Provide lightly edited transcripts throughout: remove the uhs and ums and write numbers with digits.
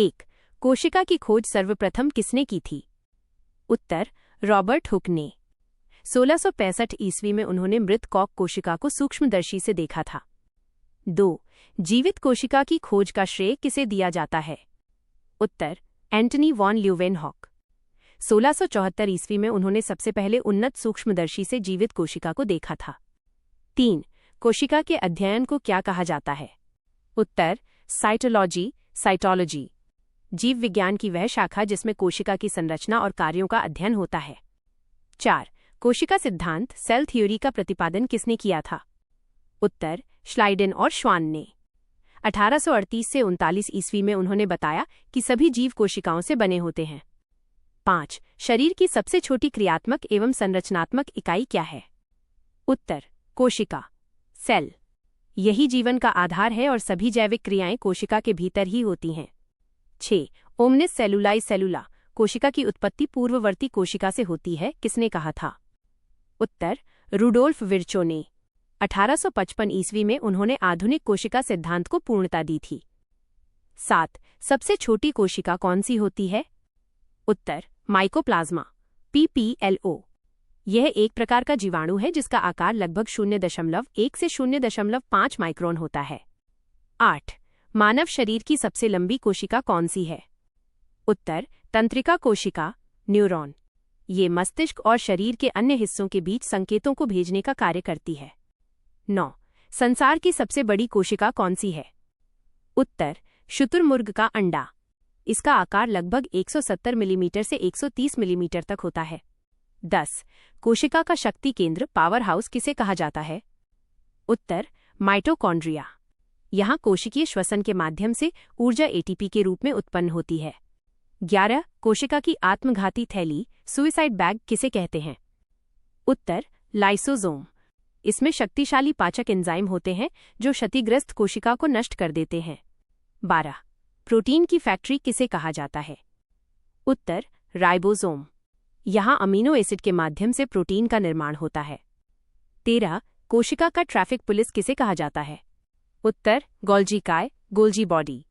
1. कोशिका की खोज सर्वप्रथम किसने की थी? उत्तर रॉबर्ट हुक ने। 1665 ईस्वी में उन्होंने मृत कॉक कोशिका को सूक्ष्मदर्शी से देखा था। 2. जीवित कोशिका की खोज का श्रेय किसे दिया जाता है? उत्तर एंटनी वॉन ल्यूवेनहॉक। 1674 ईस्वी में उन्होंने सबसे पहले उन्नत सूक्ष्मदर्शी से जीवित कोशिका को देखा था। 3. कोशिका के अध्ययन को क्या कहा जाता है? उत्तर साइटोलॉजी। जीव विज्ञान की वह शाखा जिसमें कोशिका की संरचना और कार्यों का अध्ययन होता है। 4. कोशिका सिद्धांत सेल थ्योरी का प्रतिपादन किसने किया था? उत्तर श्लाइडेन और श्वान ने। 1838 से 39 ईस्वी में उन्होंने बताया कि सभी जीव कोशिकाओं से बने होते हैं। 5. शरीर की सबसे छोटी क्रियात्मक एवं संरचनात्मक इकाई क्या है? उत्तर कोशिका, सेल। यही जीवन का आधार है और सभी जैविक क्रियाएं कोशिका के भीतर ही होती हैं। 6. ओमनिस सेलुलाई सेलुला, कोशिका की उत्पत्ति पूर्ववर्ती कोशिका से होती है, किसने कहा था? उत्तर रुडोल्फ विर्चो ने। 1855 ईस्वी में उन्होंने आधुनिक कोशिका सिद्धांत को पूर्णता दी थी। 7. सबसे छोटी कोशिका कौन सी होती है? उत्तर माइकोप्लाज्मा, PPLO। यह एक प्रकार का जीवाणु है जिसका आकार लगभग 0.1 से 0.5 माइक्रोन होता है। 8. मानव शरीर की सबसे लंबी कोशिका कौन सी है? उत्तर तंत्रिका कोशिका, न्यूरॉन। ये मस्तिष्क और शरीर के अन्य हिस्सों के बीच संकेतों को भेजने का कार्य करती है। 9. संसार की सबसे बड़ी कोशिका कौन सी है? उत्तर शुतुरमुर्ग का अंडा। इसका आकार लगभग 170 मिलीमीटर से 130 मिलीमीटर तक होता है। 10. कोशिका का शक्ति केंद्र पावर हाउस किसे कहा जाता है? उत्तर माइटोकॉन्ड्रिया। यहाँ कोशिकीय श्वसन के माध्यम से ऊर्जा ATP के रूप में उत्पन्न होती है। 11. कोशिका की आत्मघाती थैली सुइसाइड बैग किसे कहते हैं? उत्तर लाइसोसोम। इसमें शक्तिशाली पाचक एंजाइम होते हैं जो क्षतिग्रस्त कोशिका को नष्ट कर देते हैं। 12. प्रोटीन की फैक्ट्री किसे कहा जाता है? उत्तर राइबोसोम। यहाँ अमीनो एसिड के माध्यम से प्रोटीन का निर्माण होता है। 13. कोशिका का ट्रैफिक पुलिस किसे कहा जाता है? उत्तर गोल्जी काय, गोल्जी बॉडी।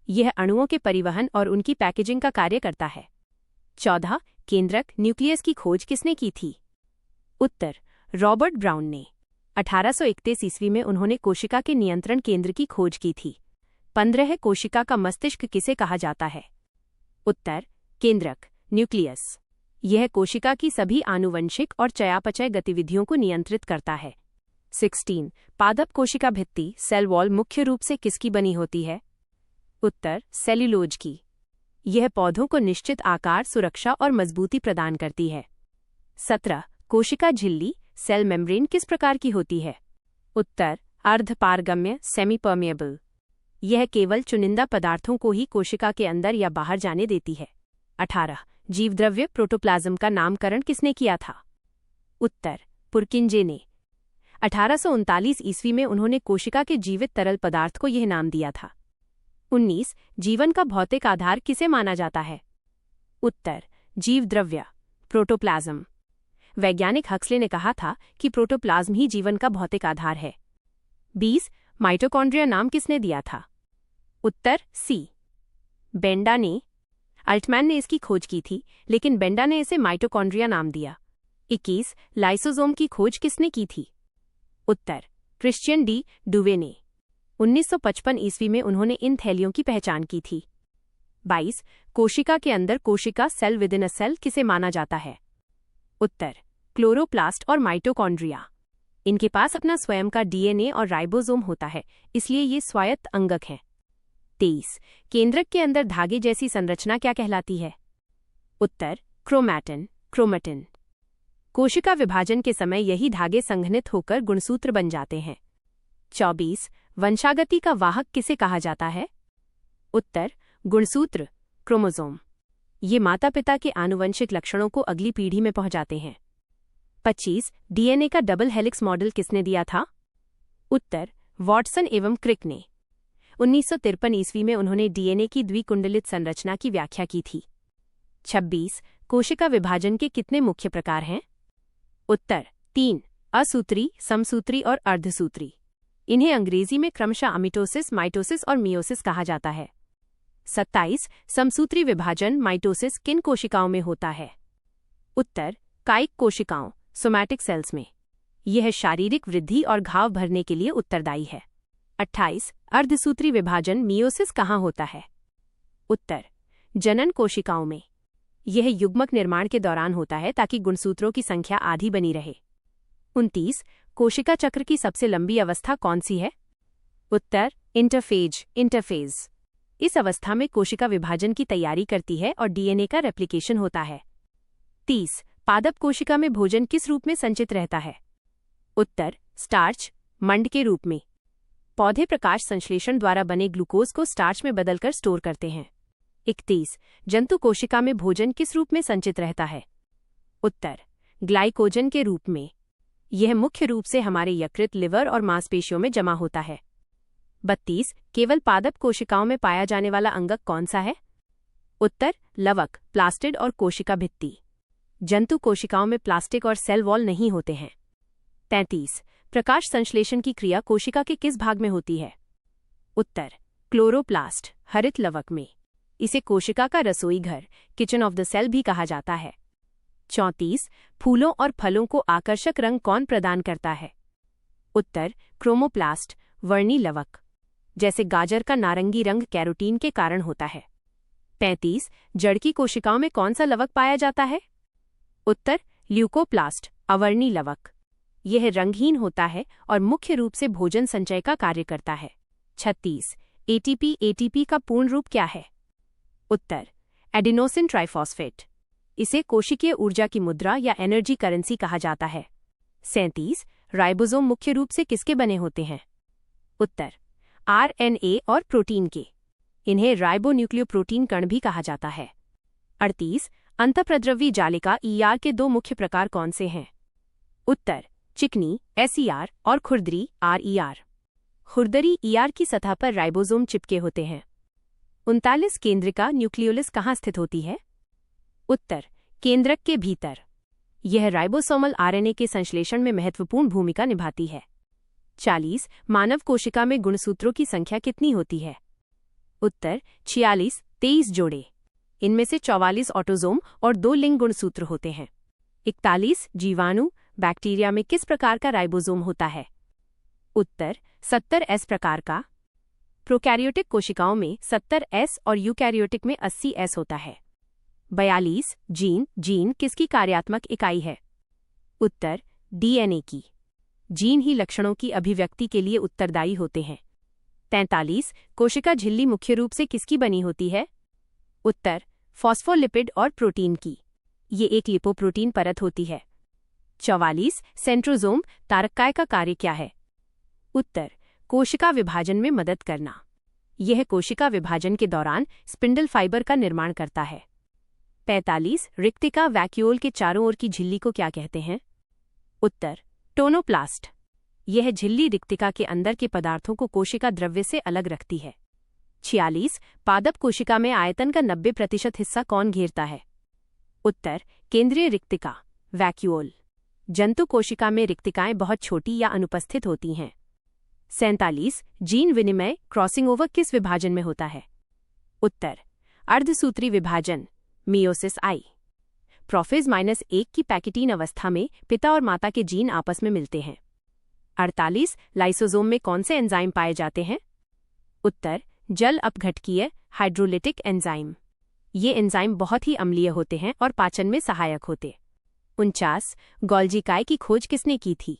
यह अणुओं के परिवहन और उनकी पैकेजिंग का कार्य करता है। 14. केंद्रक न्यूक्लियस की खोज किसने की थी? उत्तर रॉबर्ट ब्राउन ने। 1831 ईस्वी में उन्होंने कोशिका के नियंत्रण केंद्र की खोज की थी। 15. कोशिका का मस्तिष्क किसे कहा जाता है? उत्तर केंद्रक, न्यूक्लियस। यह कोशिका की सभी आनुवंशिक और चयापचय गतिविधियों को नियंत्रित करता है। 16. पादप कोशिका भित्ति सेल वॉल मुख्य रूप से किसकी बनी होती है? उत्तर सेल्यूलोज की। यह पौधों को निश्चित आकार, सुरक्षा और मजबूती प्रदान करती है। 17. कोशिका झिल्ली सेल मेम्ब्रेन किस प्रकार की होती है? उत्तर अर्धपारगम्य, सेमी परमिएबल। यह केवल चुनिंदा पदार्थों को ही कोशिका के अंदर या बाहर जाने देती है। 18. जीवद्रव्य प्रोटोप्लाज्म का नामकरण किसने किया था? उत्तर पुरकिंजे ने। 1839 ईस्वी में उन्होंने कोशिका के जीवित तरल पदार्थ को यह नाम दिया था। 19. जीवन का भौतिक आधार किसे माना जाता है? उत्तर जीवद्रव्य, प्रोटोप्लाज्म। वैज्ञानिक हक्सले ने कहा था कि प्रोटोप्लाज्म ही जीवन का भौतिक आधार है। 20. माइटोकॉन्ड्रिया नाम किसने दिया था? उत्तर सी बेंडा ने। अल्टमैन ने इसकी खोज की थी, लेकिन बेंडा ने इसे माइटोकॉन्ड्रिया नाम दिया। 21. लाइसोसोम की खोज किसने की थी? उत्तर क्रिश्चियन डी डुवे ने। 1955 ईस्वी में उन्होंने इन थैलियों की पहचान की थी। 22. कोशिका के अंदर कोशिका cell within a cell किसे माना जाता है? उत्तर क्लोरोप्लास्ट और माइटोकॉन्ड्रिया। इनके पास अपना स्वयं का DNA और राइबोसोम होता है, इसलिए ये स्वायत्त अंगक हैं। 23. केंद्रक के अंदर धागे जैसी संरचना क्या कहलाती है? उत्तर क्रोमैटिन। कोशिका विभाजन के समय यही धागे संघनित होकर गुणसूत्र बन जाते हैं। 24. वंशागति का वाहक किसे कहा जाता है? उत्तर गुणसूत्र, क्रोमोसोम। ये माता पिता के आनुवंशिक लक्षणों को अगली पीढ़ी में पहुंचाते हैं। 25. DNA का डबल हेलिक्स मॉडल किसने दिया था? उत्तर वॉटसन एवं क्रिक ने। 1953 ईस्वी में उन्होंने DNA की द्विकुंडलित संरचना की व्याख्या की थी। 26. कोशिका विभाजन के कितने मुख्य प्रकार हैं? उत्तर 3. असूत्री, समसूत्री और अर्धसूत्री। इन्हें अंग्रेजी में क्रमशः अमिटोसिस, माइटोसिस और मियोसिस कहा जाता है। 27 समसूत्री विभाजन माइटोसिस किन कोशिकाओं में होता है? उत्तर कायिक कोशिकाओं सोमैटिक सेल्स में। यह शारीरिक वृद्धि और घाव भरने के लिए उत्तरदायी है। 28 अर्धसूत्री विभाजन मियोसिस कहाँ होता है? उत्तर जनन कोशिकाओं में। यह युग्मक निर्माण के दौरान होता है ताकि गुणसूत्रों की संख्या आधी बनी रहे। 29 कोशिका चक्र की सबसे लंबी अवस्था कौन सी है? उत्तर इंटरफेज। इस अवस्था में कोशिका विभाजन की तैयारी करती है और डीएनए का रेप्लिकेशन होता है। 30 पादप कोशिका में भोजन किस रूप में संचित रहता है? उत्तर स्टार्च मंड के रूप में। पौधे प्रकाश संश्लेषण द्वारा बने ग्लूकोज को स्टार्च में बदलकर स्टोर करते हैं। 31 जंतु कोशिका में भोजन किस रूप में संचित रहता है? उत्तर ग्लाइकोजन के रूप में। यह मुख्य रूप से हमारे यकृत, लिवर और मांसपेशियों में जमा होता है। 32 केवल पादप कोशिकाओं में पाया जाने वाला अंगक कौन सा है? उत्तर लवक, प्लास्टिड और कोशिका भित्ति। जंतु कोशिकाओं में प्लास्टिक और सेल वॉल नहीं होते हैं। 33 प्रकाश संश्लेषण की क्रिया कोशिका के किस भाग में होती है? उत्तर क्लोरोप्लास्ट, हरित लवक में। इसे कोशिका का रसोई घर, किचन ऑफ द सेल भी कहा जाता है। 34 फूलों और फलों को आकर्षक रंग कौन प्रदान करता है? उत्तर क्रोमोप्लास्ट, वर्णी लवक। जैसे गाजर का नारंगी रंग कैरोटीन के कारण होता है। 35 जड़ की कोशिकाओं में कौन सा लवक पाया जाता है? उत्तर ल्यूकोप्लास्ट, अवर्णी लवक। यह रंगहीन होता है और मुख्य रूप से भोजन संचय का कार्य करता है। 36 एटीपी का पूर्ण रूप क्या है? उत्तर एडिनोसिन ट्राइफॉस्फेट। इसे कोशिकीय ऊर्जा की मुद्रा या एनर्जी करेंसी कहा जाता है। 37 राइबोसोम मुख्य रूप से किसके बने होते हैं? उत्तर आरएनए और प्रोटीन के। इन्हें राइबोन्यूक्लियोप्रोटीन कण भी कहा जाता है। 38 अंतःप्रद्रव्य जालिका ईआर के दो मुख्य प्रकार कौन से हैं? उत्तर चिकनी एसईआर और खुरदरी आरईआर। खुरदरी ईआर की सतह पर राइबोसोम चिपके होते हैं। 39 केंद्रिका न्यूक्लियोलिस कहाँ स्थित होती है? उत्तर केंद्रक के भीतर। यह राइबोसोमल आरएनए के संश्लेषण में महत्वपूर्ण भूमिका निभाती है। 40 मानव कोशिका में गुणसूत्रों की संख्या कितनी होती है? उत्तर 46 23 जोड़े। इनमें से 44 ऑटोसोम और 2 लिंग गुणसूत्र होते हैं। 41 जीवाणु बैक्टीरिया में किस प्रकार का राइबोसोम होता है? उत्तर 70S प्रकार का। प्रोकैरियोटिक कोशिकाओं में 70S और यूकैरियोटिक में 80S होता है। 42 जीन किसकी कार्यात्मक इकाई है? उत्तर डीएनए की। जीन ही लक्षणों की अभिव्यक्ति के लिए उत्तरदायी होते हैं। 43 कोशिका झिल्ली मुख्य रूप से किसकी बनी होती है? उत्तर फॉस्फोलिपिड और प्रोटीन की। ये एक लिपोप्रोटीन परत होती है। 44 सेंट्रोसोम तारककाय का कार्य क्या है? उत्तर कोशिका विभाजन में मदद करना। यह कोशिका विभाजन के दौरान स्पिंडल फाइबर का निर्माण करता है। 45 रिक्तिका वैक्यूल के चारों ओर की झिल्ली को क्या कहते हैं? उत्तर टोनोप्लास्ट। यह झिल्ली रिक्तिका के अंदर के पदार्थों को कोशिका द्रव्य से अलग रखती है। 46 पादप कोशिका में आयतन का 90% हिस्सा कौन घेरता है? उत्तर केंद्रीय रिक्तिका वैक्यूल। जंतु कोशिका में रिक्तिकाएं बहुत छोटी या अनुपस्थित होती हैं। 47 जीन विनिमय क्रॉसिंग ओवर किस विभाजन में होता है? उत्तर अर्धसूत्री विभाजन मियोसिस आई। प्रोफेज -1 की पैकेटीन अवस्था में पिता और माता के जीन आपस में मिलते हैं। 48 लाइसोसोम में कौन से एंजाइम पाए जाते हैं? उत्तर जल अपघटकीय हाइड्रोलिटिक एंजाइम। ये एंजाइम बहुत ही अम्लीय होते हैं और पाचन में सहायक होते। 49 गोल्जी काय की खोज किसने की थी?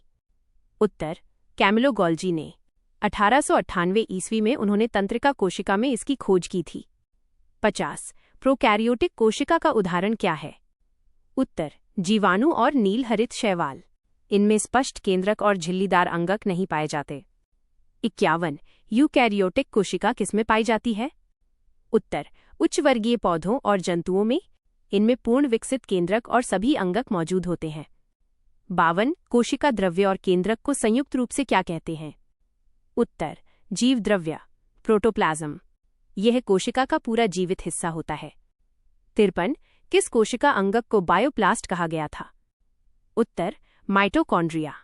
उत्तर कैमिलो गोल्जी ने। 1898 ईस्वी में उन्होंने तंत्रिका कोशिका में इसकी खोज की थी। 50 प्रोकैरियोटिक कोशिका का उदाहरण क्या है? उत्तर जीवाणु और नील हरित शैवाल। इनमें स्पष्ट केंद्रक और झिल्लीदार अंगक नहीं पाए जाते। 51 यूकैरियोटिक कोशिका किसमें पाई जाती है? उत्तर उच्च वर्गीय पौधों और जंतुओं में। इनमें पूर्ण विकसित केंद्रक और सभी अंगक मौजूद होते हैं। 52 कोशिका द्रव्य और केंद्रक को संयुक्त रूप से क्या कहते हैं? उत्तर जीव द्रव्य प्रोटोप्लाज्म। यह कोशिका का पूरा जीवित हिस्सा होता है। 53 किस कोशिका अंगक को बायोप्लास्ट कहा गया था? उत्तर माइटोकॉन्ड्रिया।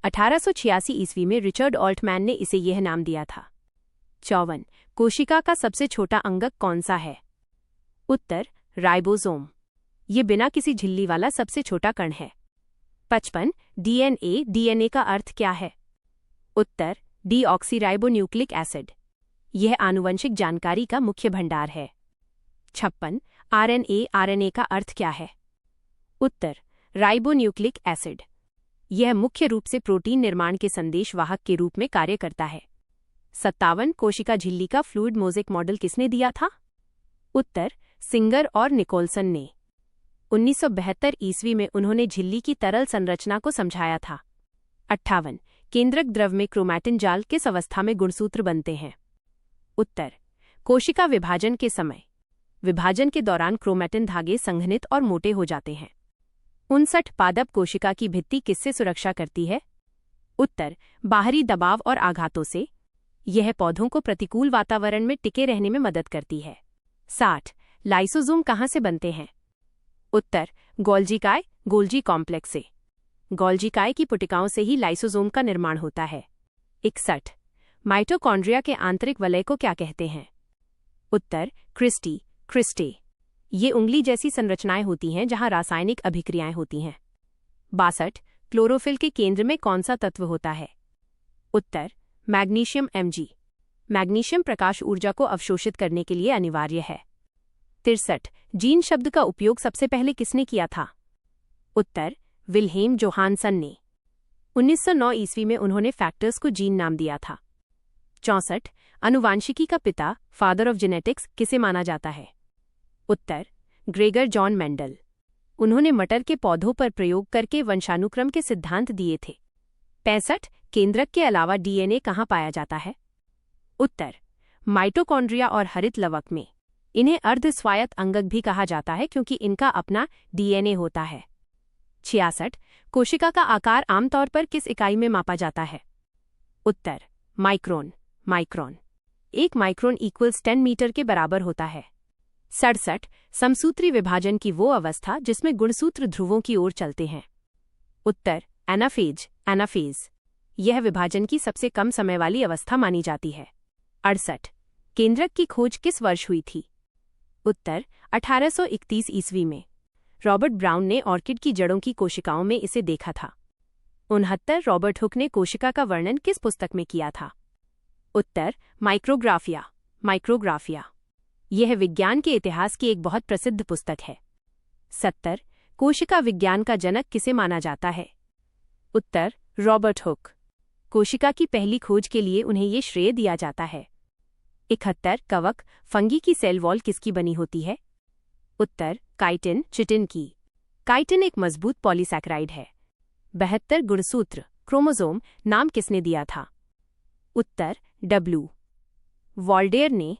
1886 ईस्वी में रिचर्ड ऑल्टमैन ने इसे यह नाम दिया था। 54 कोशिका का सबसे छोटा अंगक कौन सा है? उत्तर राइबोसोम। ये बिना किसी झिल्ली वाला सबसे छोटा कण है। 55 डीएनए का अर्थ क्या है? उत्तर डीऑक्सीराइबोन्यूक्लिक एसिड। यह आनुवंशिक जानकारी का मुख्य भंडार है। 56 आरएनए का अर्थ क्या है? उत्तर राइबोन्यूक्लिक एसिड। यह मुख्य रूप से प्रोटीन निर्माण के संदेश वाहक के रूप में कार्य करता है। 57 कोशिका झिल्ली का फ्लूइड मोज़ेक मॉडल किसने दिया था? उत्तर सिंगर और निकोलसन ने। 1972 ईस्वी में उन्होंने झिल्ली की तरल संरचना को समझाया था। 58 केंद्रक द्रव में क्रोमैटिन जाल किस अवस्था में गुणसूत्र बनते हैं? उत्तर कोशिका विभाजन के समय। विभाजन के दौरान क्रोमैटिन धागे संघनित और मोटे हो जाते हैं। 59 पादप कोशिका की भित्ति किससे सुरक्षा करती है? उत्तर बाहरी दबाव और आघातों से। यह पौधों को प्रतिकूल वातावरण में टिके रहने में मदद करती है। 60 लाइसोसोम कहाँ से बनते हैं? उत्तर गोल्जी कॉम्प्लेक्स से। गोल्जी की पुटिकाओं से ही लाइसोसोम का निर्माण होता है। 61 माइटोकॉन्ड्रिया के आंतरिक वलय को क्या कहते हैं? उत्तर क्रिस्टे। ये उंगली जैसी संरचनाएं होती हैं जहां रासायनिक अभिक्रियाएं होती हैं। 62 क्लोरोफिल के केंद्र में कौन सा तत्व होता है? उत्तर मैग्नीशियम Mg। मैग्नीशियम प्रकाश ऊर्जा को अवशोषित करने के लिए अनिवार्य है। 63 जीन शब्द का उपयोग सबसे पहले किसने किया था? उत्तर विल्हेम जोहानसन ने। 1909 ईस्वी में उन्होंने फैक्टर्स को जीन नाम दिया था। 64 आनुवांशिकी का पिता फादर ऑफ जेनेटिक्स किसे माना जाता है? उत्तर ग्रेगर जॉन मेंडल। उन्होंने मटर के पौधों पर प्रयोग करके वंशानुक्रम के सिद्धांत दिए थे। 65 केंद्रक के अलावा डीएनए कहाँ पाया जाता है? उत्तर माइटोकॉन्ड्रिया और हरित लवक में। इन्हें अर्धस्वायत्त अंगक भी कहा जाता है क्योंकि इनका अपना डीएनए होता है। 66 कोशिका का आकार आमतौर पर किस इकाई में मापा जाता है? उत्तर माइक्रोन। 1 माइक्रोन = 10 मीटर के बराबर होता है। 67 समसूत्री विभाजन की वो अवस्था जिसमें गुणसूत्र ध्रुवों की ओर चलते हैं। उत्तर एनाफेज। यह विभाजन की सबसे कम समय वाली अवस्था मानी जाती है। 68 केंद्रक की खोज किस वर्ष हुई थी? उत्तर 1831 ईस्वी में। रॉबर्ट ब्राउन ने ऑर्किड की जड़ों की कोशिकाओं में इसे देखा था। 69 रॉबर्ट हुक ने कोशिका का वर्णन किस पुस्तक में किया था? उत्तर माइक्रोग्राफिया। यह विज्ञान के इतिहास की एक बहुत प्रसिद्ध पुस्तक है। 70 कोशिका विज्ञान का जनक किसे माना जाता है? उत्तर रॉबर्ट हुक। कोशिका की पहली खोज के लिए उन्हें ये श्रेय दिया जाता है। 71 कवक फंगी की सेल वॉल किसकी बनी होती है? उत्तर चिटिन की। काइटिन एक मजबूत पॉलीसैकेराइड है। 72 गुणसूत्र क्रोमोसोम नाम किसने दिया था? उत्तर W। वॉल्डेयर ने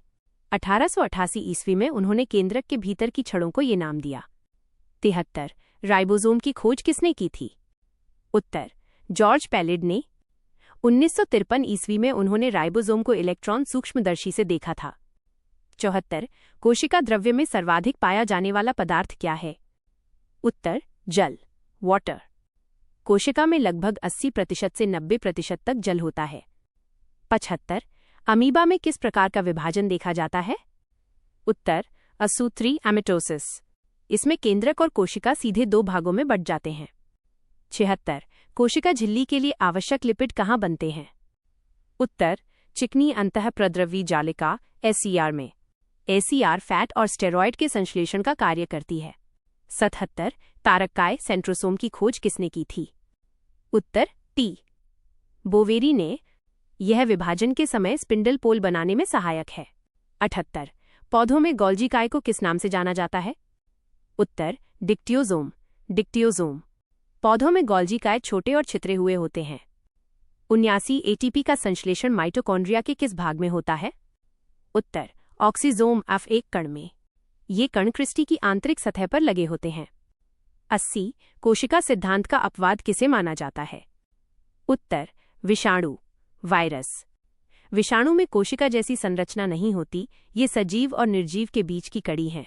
1888 ईस्वी में उन्होंने केंद्रक के भीतर की छड़ों को ये नाम दिया। 73 राइबोसोम की खोज किसने की थी? उत्तर जॉर्ज पैलिड ने। 1953 ईस्वी में उन्होंने राइबोसोम को इलेक्ट्रॉन सूक्ष्मदर्शी से देखा था। 74 कोशिका द्रव्य में सर्वाधिक पाया जाने वाला पदार्थ क्या है? उत्तर जल वाटर। कोशिका में लगभग 80% से 90% तक जल होता है। 75 अमीबा में किस प्रकार का विभाजन देखा जाता है? उत्तर असूत्री एमिटोसिस। इसमें केंद्रक और कोशिका सीधे 2 भागों में बंट जाते हैं। 76 कोशिका झिल्ली के लिए आवश्यक लिपिड कहाँ बनते हैं? उत्तर चिकनी अंतःप्रद्रवी जालिका SCR में। SCR फैट और स्टेरॉयड के संश्लेषण का कार्य करती है। 77 तारककाय सेंट्रोसोम की खोज किसने की थी? उत्तर T। बोवेरी ने। यह विभाजन के समय स्पिंडल पोल बनाने में सहायक है। 78 पौधों में गोल्जी को किस नाम से जाना जाता है? उत्तर डिक्टियोसोम। पौधों में गोल्जी छोटे और छितरे हुए होते हैं। 79 ATP का संश्लेषण माइटोकॉन्ड्रिया के किस भाग में होता है? उत्तर ऑक्सीजोम F1 कण में। ये कण क्रिस्टी की आंतरिक सतह पर लगे होते हैं। 80 कोशिका सिद्धांत का अपवाद किसे माना जाता है? उत्तर विषाणु वायरस। विषाणु में कोशिका जैसी संरचना नहीं होती, ये सजीव और निर्जीव के बीच की कड़ी हैं।